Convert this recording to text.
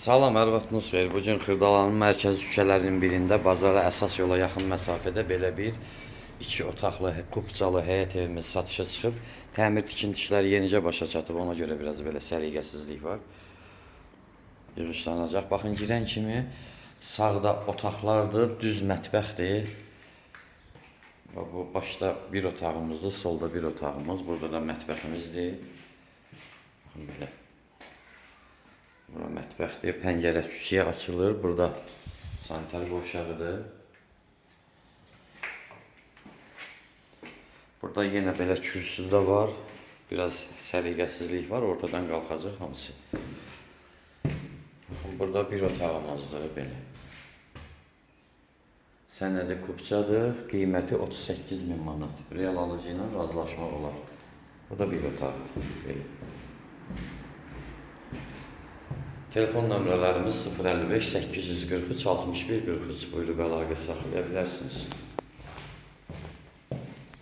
Salam, hər vaxtınız xeyir. Bugün Xırdalanın mərkəzi küçələrinin birində bazara əsas yola yaxın məsafədə belə bir iki otaqlı, kubcalı həyət evimiz satışa çıxıb. Təmir tikinti işləri yenicə başa çatıb, ona görə biraz belə səliqəsizlik var. Yığışlanacaq. Baxın, girən kimi sağda otaqlardır, düz mətbəxdir. Bu başda bir otağımızdır, solda bir otağımız, burada da mətbəximizdir. Baxın belə. Bura mətbəxdir, pəncərə küçüyə açılır. Burada sanitar qovşağıdır. Burada yenə belə kürsü də var. Biraz səliqəsizlik var, ortadan qalxacaq hamısı. Burada bir otağımızdır belə. Sənədi kubcadır, qiyməti 38.000 manat. Real alıcı ilə razılaşmaq olar. Bu da bir otaqdır belə. Telefon nömrələrimiz 055 843 61 43. Buyurub əlaqə saxlaya bilərsiniz.